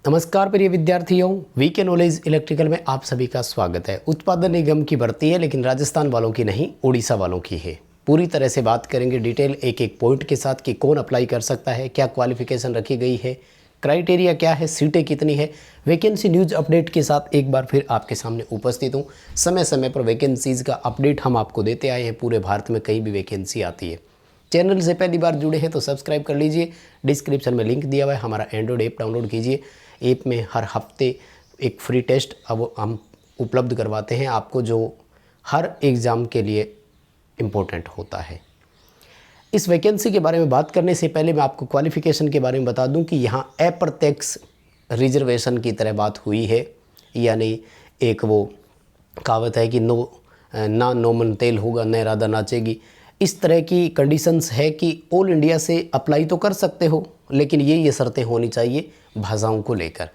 नमस्कार प्रिय विद्यार्थियों, वीके नॉलेज इलेक्ट्रिकल में आप सभी का स्वागत है। उत्पादन निगम की भर्ती है, लेकिन राजस्थान वालों की नहीं, उड़ीसा वालों की है। पूरी तरह से बात करेंगे डिटेल एक एक पॉइंट के साथ कि कौन अप्लाई कर सकता है, क्या क्वालिफिकेशन रखी गई है, क्राइटेरिया क्या है, सीटें कितनी है। वैकेंसी न्यूज़ अपडेट के साथ एक बार फिर आपके सामने उपस्थित हूँ। समय समय पर वैकेंसीज़ का अपडेट हम आपको देते आए हैं। पूरे भारत में कहीं भी वैकेंसी आती है। चैनल से पहली बार जुड़े हैं तो सब्सक्राइब कर लीजिए। डिस्क्रिप्शन में लिंक दिया हुआ है, हमारा एंड्रॉयड ऐप डाउनलोड कीजिए। ऐप में हर हफ्ते एक फ्री टेस्ट अब हम उपलब्ध करवाते हैं आपको, जो हर एग्ज़ाम के लिए इम्पोर्टेंट होता है। इस वैकेंसी के बारे में बात करने से पहले मैं आपको क्वालिफ़िकेशन के बारे में बता दूं कि यहाँ अप्रत्यक्ष रिजर्वेशन की तरह बात हुई है, यानी एक वो कहावत है कि ना नोमन तेल होगा न राधा नाचेगी। इस तरह की कंडीशंस है कि ऑल इंडिया से अप्लाई तो कर सकते हो, लेकिन ये शर्तें होनी चाहिए भाषाओं को लेकर।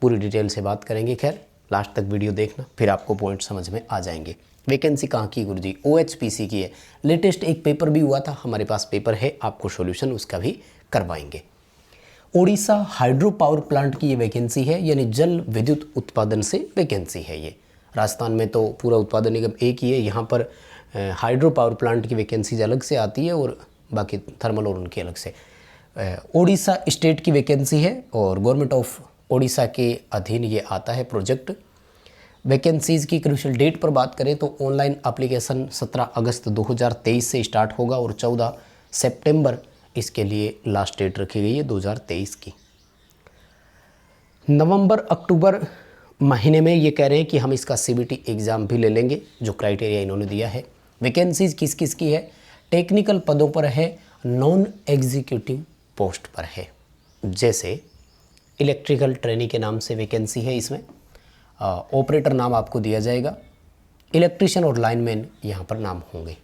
पूरी डिटेल से बात करेंगे। खैर, लास्ट तक वीडियो देखना, फिर आपको पॉइंट समझ में आ जाएंगे। वैकेंसी कहाँ की गुरुजी? OHPC की है। लेटेस्ट एक पेपर भी हुआ था, हमारे पास पेपर है, आपको सॉल्यूशन उसका भी करवाएंगे। ओडिशा हाइड्रो पावर प्लांट की ये वैकेंसी है, यानी जल विद्युत उत्पादन से वैकेंसी है ये। राजस्थान में तो पूरा उत्पादन निगम एक ही है, यहाँ पर हाइड्रो पावर प्लांट की वैकेंसीज अलग से आती है और बाकी थर्मल और उनकी अलग से। ओडिशा स्टेट की वैकेंसी है और गवर्नमेंट ऑफ ओडिशा के अधीन ये आता है प्रोजेक्ट। वैकेंसीज़ की क्रूशियल डेट पर बात करें तो ऑनलाइन एप्लीकेशन 17 अगस्त 2023 से स्टार्ट होगा और 14 सितंबर इसके लिए लास्ट डेट रखी गई है 2023 की। नवंबर अक्टूबर महीने में ये कह रहे हैं कि हम इसका CBT एग्ज़ाम भी ले लेंगे, जो क्राइटेरिया इन्होंने दिया है। वैकेंसीज़ किस किस की है? टेक्निकल पदों पर है, नॉन एग्जीक्यूटिव पोस्ट पर है। जैसे इलेक्ट्रिकल ट्रेनी के नाम से वैकेंसी है, इसमें ऑपरेटर नाम आपको दिया जाएगा। इलेक्ट्रिशियन और लाइनमैन यहाँ पर नाम होंगे।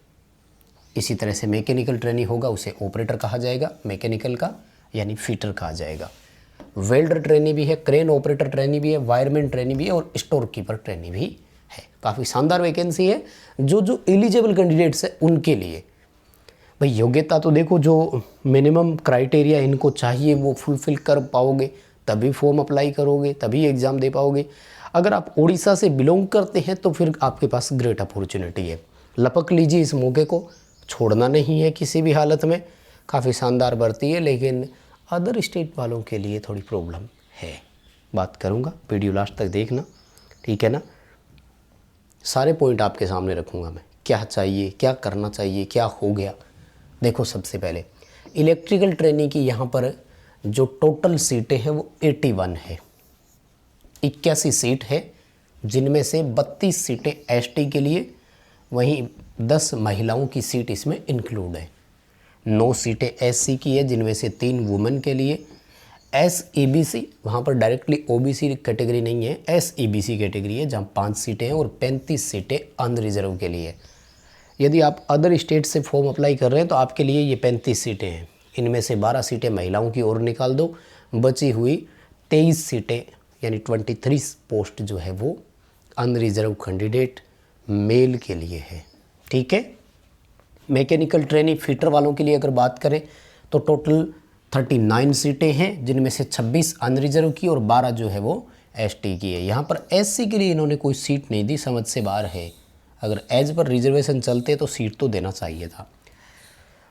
इसी तरह से मैकेनिकल ट्रेनी होगा, उसे ऑपरेटर कहा जाएगा, मैकेनिकल का यानी फीटर कहा जाएगा। वेल्डर ट्रेनी भी है, क्रेन ऑपरेटर ट्रेनी भी है, वायरमैन ट्रेनी भी है और स्टोर कीपर ट्रेनी भी है। काफ़ी शानदार वैकेंसी है। जो एलिजिबल कैंडिडेट्स है उनके लिए भाई योग्यता तो देखो, जो मिनिमम क्राइटेरिया इनको चाहिए वो फुलफ़िल कर पाओगे तभी फॉर्म अप्लाई करोगे, तभी एग्ज़ाम दे पाओगे। अगर आप उड़ीसा से बिलोंग करते हैं तो फिर आपके पास ग्रेट अपॉर्चुनिटी है। लपक लीजिए इस मौके को, छोड़ना नहीं है किसी भी हालत में। काफ़ी शानदार भर्ती है, लेकिन अदर स्टेट वालों के लिए थोड़ी प्रॉब्लम है। बात करूँगा, वीडियो लास्ट तक देखना, ठीक है ना। सारे पॉइंट आपके सामने रखूँगा मैं, क्या चाहिए, क्या करना चाहिए, क्या हो गया। देखो, सबसे पहले इलेक्ट्रिकल ट्रेनिंग की यहाँ पर जो टोटल सीटें हैं वो 81 है। 81 सीट है, जिनमें से 32 सीटें ST के लिए, वहीं 10 महिलाओं की सीट इसमें इंक्लूड है। 9 सीटें SC की है, जिनमें से 3 वुमेन के लिए। SEBC, वहाँ पर डायरेक्टली OBC कैटेगरी नहीं है, SEBC कैटेगरी है, जहाँ 5 सीटें हैं और 35 सीटें अनरिजर्व के लिए। यदि आप अदर स्टेट से फॉर्म अप्लाई कर रहे हैं तो आपके लिए ये 35 सीटें हैं। इनमें से 12 सीटें महिलाओं की ओर निकाल दो, बची हुई 23 सीटें यानी 23 पोस्ट जो है वो अनरिजर्व कैंडिडेट मेल के लिए है, ठीक है। मैकेनिकल ट्रेनिंग फीटर वालों के लिए अगर बात करें तो टोटल 39 सीटें हैं, जिनमें से 26 अनरिजर्व की और 12 जो है वो ST की है। यहाँ पर SC के लिए इन्होंने कोई सीट नहीं दी, समझ से बाहर है। अगर एज पर रिजर्वेशन चलते तो सीट तो देना चाहिए था।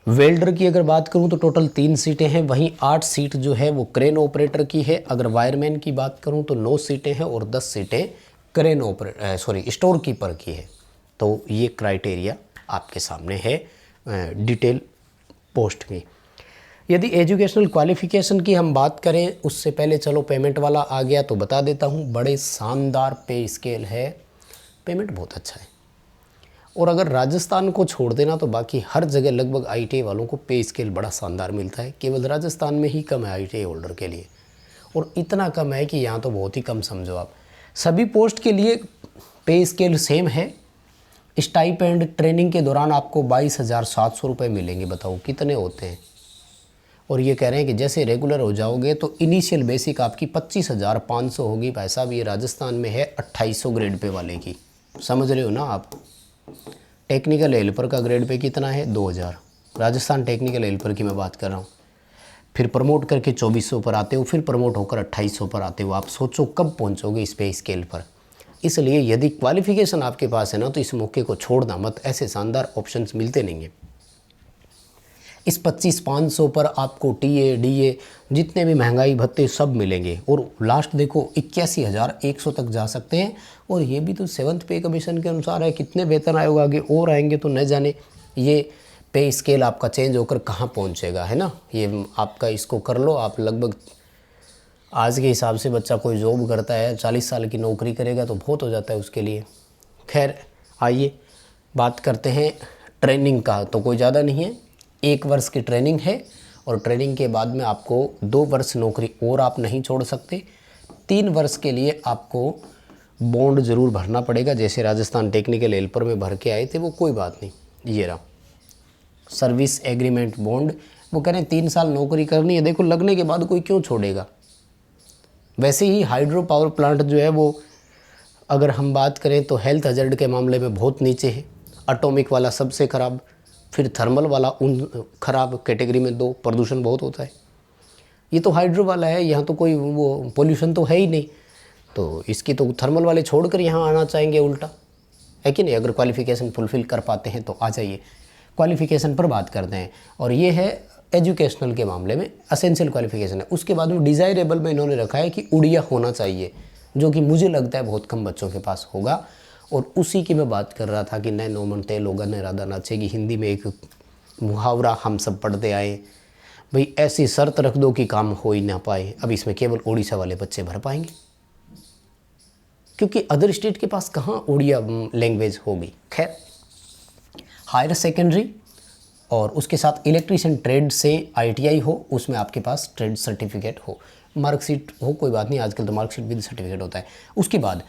वेल्डर की अगर बात करूं तो टोटल 3 सीटें हैं, वहीं 8 सीट जो है वो क्रेन ऑपरेटर की है। अगर वायरमैन की बात करूं तो 9 सीटें हैं और 10 सीटें स्टोर कीपर की है। तो ये क्राइटेरिया आपके सामने है डिटेल पोस्ट की। यदि एजुकेशनल क्वालिफिकेशन की हम बात करें, उससे पहले चलो पेमेंट वाला आ गया तो बता देता हूँ। बड़े शानदार पे स्केल है, पेमेंट बहुत अच्छा है। और अगर राजस्थान को छोड़ देना तो बाकी हर जगह लगभग ITI वालों को पे स्केल बड़ा शानदार मिलता है। केवल राजस्थान में ही कम है ITI होल्डर के लिए, और इतना कम है कि यहाँ तो बहुत ही कम समझो आप। सभी पोस्ट के लिए पे स्केल सेम है। स्टाइपेंड ट्रेनिंग के दौरान आपको 22,700 रुपये मिलेंगे। बताओ कितने होते हैं। और ये कह रहे हैं कि जैसे रेगुलर हो जाओगे तो इनिशियल बेसिक आपकी 25,500 होगी। भाई साहब, ये राजस्थान में है 2800 ग्रेड पे वाले की, समझ रहे हो ना आप। टेक्निकल हेल्पर का ग्रेड पे कितना है? 2000। राजस्थान टेक्निकल हेल्पर की मैं बात कर रहा हूँ। फिर प्रमोट करके 2400 पर आते हो, फिर प्रमोट होकर 2800 पर आते हो। आप सोचो कब पहुंचोगे इस पे स्केल पर। इसलिए यदि क्वालिफिकेशन आपके पास है ना तो इस मौके को छोड़ना मत, ऐसे शानदार ऑप्शंस मिलते नहीं हैं। इस 25,500 पर आपको टीए डीए जितने भी महंगाई भत्ते सब मिलेंगे, और लास्ट देखो 81,100 तक जा सकते हैं। और ये भी तो 7th पे कमीशन के अनुसार है। कितने वेतन आयोग आगे और आएंगे तो न जाने ये पे स्केल आपका चेंज होकर कहाँ पहुँचेगा, है ना। ये आपका इसको कर लो आप। लगभग आज के हिसाब से बच्चा कोई जॉब करता है 40 साल की नौकरी करेगा तो बहुत हो जाता है उसके लिए। खैर आइए बात करते हैं ट्रेनिंग का। तो कोई ज़्यादा नहीं है, 1 वर्ष की ट्रेनिंग है, और ट्रेनिंग के बाद में आपको 2 वर्ष नौकरी और आप नहीं छोड़ सकते। 3 वर्ष के लिए आपको बॉन्ड ज़रूर भरना पड़ेगा, जैसे राजस्थान टेक्निकल हेल्पर में भर के आए थे वो, कोई बात नहीं। ये रहा सर्विस एग्रीमेंट बॉन्ड। वो कह रहे हैं 3 साल नौकरी करनी है। देखो लगने के बाद कोई क्यों छोड़ेगा। वैसे ही हाइड्रो पावर प्लांट जो है वो, अगर हम बात करें तो हेल्थ हजर्ड के मामले में बहुत नीचे है। एटॉमिक वाला सबसे ख़राब, फिर थर्मल वाला उन ख़राब कैटेगरी में 2, प्रदूषण बहुत होता है। ये तो हाइड्रो वाला है, यहाँ तो कोई वो पोल्यूशन तो है ही नहीं, तो इसकी तो थर्मल वाले छोड़कर यहाँ आना चाहेंगे उल्टा, है कि नहीं। अगर क्वालिफ़िकेशन फुलफ़िल कर पाते हैं तो आ जाइए। क्वालिफ़िकेशन पर बात करते हैं, और ये है एजुकेशनल के मामले में असेंशियल क्वालिफ़िकेशन है। उसके बाद में डिज़ायरेबल में इन्होंने रखा है कि उड़िया होना चाहिए, जो कि मुझे लगता है बहुत कम बच्चों के पास होगा। और उसी की मैं बात कर रहा था कि नए नोमन ते लोगों ने राधा नाचेगी। हिंदी में एक मुहावरा हम सब पढ़ते आए, भाई ऐसी शर्त रख दो कि काम हो ही ना पाए। अब इसमें केवल उड़ीसा वाले बच्चे भर पाएंगे, क्योंकि अदर स्टेट के पास कहाँ उड़िया लैंग्वेज होगी। खैर हायर सेकेंडरी और उसके साथ इलेक्ट्रीशियन ट्रेड से ITI हो, उसमें आपके पास ट्रेड सर्टिफिकेट हो, मार्कशीट हो, कोई बात नहीं, आजकल तो मार्कशीट विद सर्टिफिकेट होता है। उसके बाद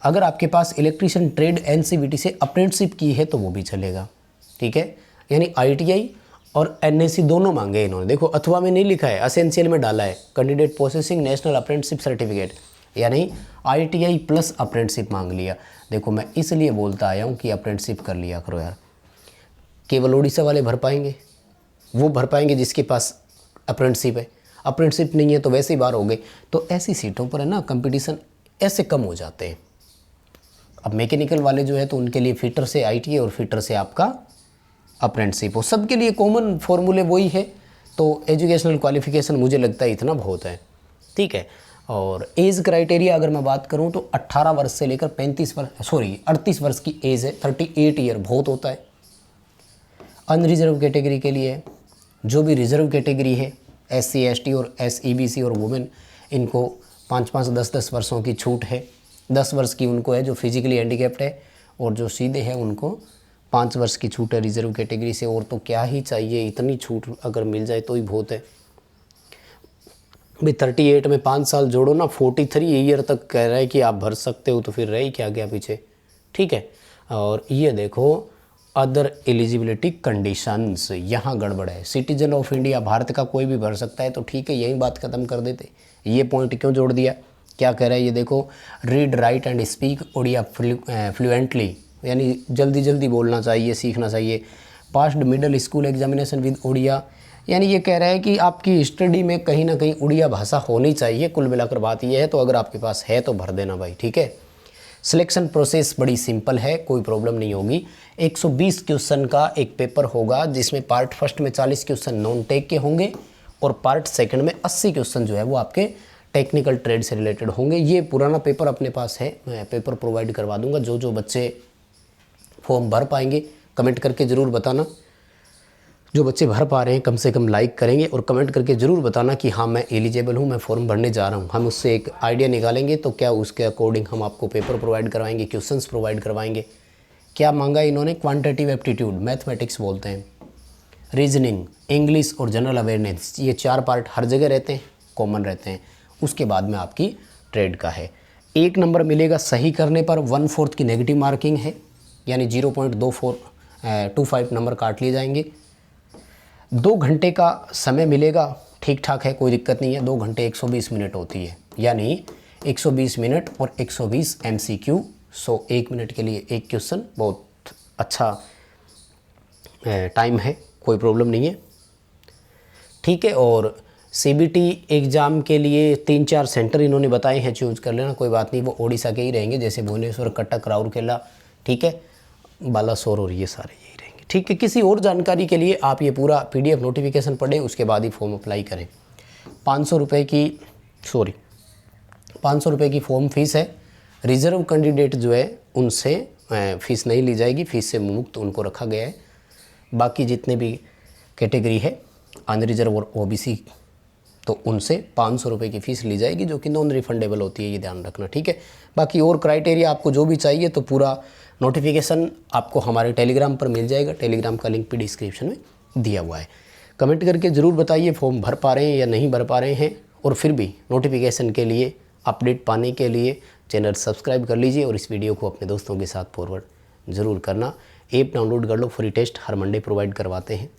अगर आपके पास इलेक्ट्रीशियन ट्रेड NCVT से अप्रेंटिसशिप की है तो वो भी चलेगा, ठीक है। यानी ITI और NSC दोनों मांगे इन्होंने। देखो अथवा में नहीं लिखा है, असेंशियल में डाला है, candidate processing national apprenticeship certificate, यानी ITI प्लस अप्रेंटिसशिप मांग लिया। देखो मैं इसलिए बोलता आया हूँ कि अप्रेंटिसशिप कर लिया करो यार। केवल उड़ीसा वाले भर पाएंगे, वो भर पाएंगे जिसके पास अप्रेंटिसशिप है। अप्रेंटिसशिप नहीं है तो वैसे ही बाहर हो गए। तो ऐसी सीटों पर है ना कंपटीशन ऐसे कम हो जाते हैं। अब मैकेनिकल वाले जो है तो उनके लिए फिटर से ITI और फिटर से आपका अप्रेंटिसशिप हो, सबके लिए कॉमन फॉर्मूले वही है। तो एजुकेशनल क्वालिफिकेशन मुझे लगता है इतना बहुत है, ठीक है। और एज क्राइटेरिया अगर मैं बात करूं तो 18 वर्ष से लेकर 38 वर्ष की एज है। 38 ईयर बहुत होता है। अनरिजर्व कैटेगरी के लिए, जो भी रिजर्व कैटेगरी है SC ST और SEBC और वुमेन, इनको 5-5 10-10 वर्षों की छूट है। 10 वर्ष की उनको है जो फिजिकली हैंडीकैप्ड है, और जो सीधे हैं उनको 5 वर्ष की छूट है रिजर्व कैटेगरी से। और तो क्या ही चाहिए, इतनी छूट अगर मिल जाए तो ही बहुत है भाई। 38 में 5 साल जोड़ो ना, 43 ईयर तक कह रहा है कि आप भर सकते हो, तो फिर रह ही क्या गया पीछे, ठीक है। और ये देखो अदर एलिजिबिलिटी कंडीशंस, यहाँ गड़बड़ है। सिटीजन ऑफ इंडिया, भारत का कोई भी भर सकता है, तो ठीक है यही बात ख़त्म कर देते। ये पॉइंट क्यों जोड़ दिया, क्या कह रहा है ये देखो। Read write and speak Odia fluently, यानी जल्दी जल्दी बोलना चाहिए, सीखना चाहिए। Passed middle school examination with Odia, यानी ये कह रहा है कि आपकी स्टडी में कहीं ना कहीं उड़िया भाषा होनी चाहिए। कुल मिलाकर बात ये है। तो अगर आपके पास है तो भर देना भाई, ठीक है। सिलेक्शन प्रोसेस बड़ी सिंपल है, कोई प्रॉब्लम नहीं होगी। 120 क्वेश्चन का एक पेपर होगा, जिसमें पार्ट फर्स्ट में 40 क्वेश्चन नॉन टेक के होंगे, और पार्ट सेकंड में 80 क्वेश्चन जो है वो आपके टेक्निकल ट्रेड से रिलेटेड होंगे। ये पुराना पेपर अपने पास है, मैं पेपर प्रोवाइड करवा दूंगा। जो बच्चे फॉर्म भर पाएंगे कमेंट करके ज़रूर बताना। जो बच्चे भर पा रहे हैं कम से कम लाइक करेंगे और कमेंट करके ज़रूर बताना कि हाँ मैं एलिजिबल हूँ, मैं फॉर्म भरने जा रहा हूँ। हम उससे एक आइडिया निकालेंगे तो क्या उसके अकॉर्डिंग हम आपको पेपर प्रोवाइड करवाएंगे, क्वेश्चंस प्रोवाइड करवाएंगे। क्या मांगा इन्होंने, क्वांटिटेटिव एप्टीट्यूड, मैथमेटिक्स बोलते हैं, रीजनिंग, इंग्लिश और जनरल अवेयरनेस, ये 4 पार्ट हर जगह रहते हैं, कॉमन रहते हैं। उसके बाद में आपकी ट्रेड का है। 1 नंबर मिलेगा सही करने पर, 1/4 की नेगेटिव मार्किंग है, यानी 0.25 नंबर काट लिए जाएंगे। 2 घंटे का समय मिलेगा, ठीक ठाक है, कोई दिक्कत नहीं है। 2 घंटे 120 मिनट होती है, यानी 120 मिनट और 120 MCQ। 1 मिनट के लिए एक क्वेश्चन, बहुत अच्छा टाइम है, कोई प्रॉब्लम नहीं है। ठीक है। और CBT एग्ज़ाम के लिए 3-4 सेंटर इन्होंने बताए हैं, चूज़ कर लेना, कोई बात नहीं, वो ओडिशा के ही रहेंगे, जैसे भुवनेश्वर, कटक, राउरकेला, ठीक है, बालासोर, और ये सारे यही रहेंगे, ठीक है। किसी और जानकारी के लिए आप ये पूरा PDF नोटिफिकेशन पढ़ें, उसके बाद ही फॉर्म अप्लाई करें। 500 रुपये की फॉर्म फीस है। रिज़र्व कैंडिडेट जो है उनसे फ़ीस नहीं ली जाएगी, फ़ीस से मुक्त उनको रखा गया है। बाकी जितने भी कैटेगरी है अनरिजर्व और OBC, तो उनसे 500 रुपये की फ़ीस ली जाएगी, जो कि नॉन रिफंडेबल होती है, ये ध्यान रखना, ठीक है। बाकी और क्राइटेरिया आपको जो भी चाहिए तो पूरा नोटिफिकेशन आपको हमारे टेलीग्राम पर मिल जाएगा। टेलीग्राम का लिंक भी डिस्क्रिप्शन में दिया हुआ है। कमेंट करके ज़रूर बताइए फॉर्म भर पा रहे हैं या नहीं भर पा रहे हैं, और फिर भी नोटिफिकेशन के लिए, अपडेट पाने के लिए चैनल सब्सक्राइब कर लीजिए, और इस वीडियो को अपने दोस्तों के साथ फॉरवर्ड ज़रूर करना। ऐप डाउनलोड कर लो, फ्री टेस्ट हर मंडे प्रोवाइड करवाते हैं।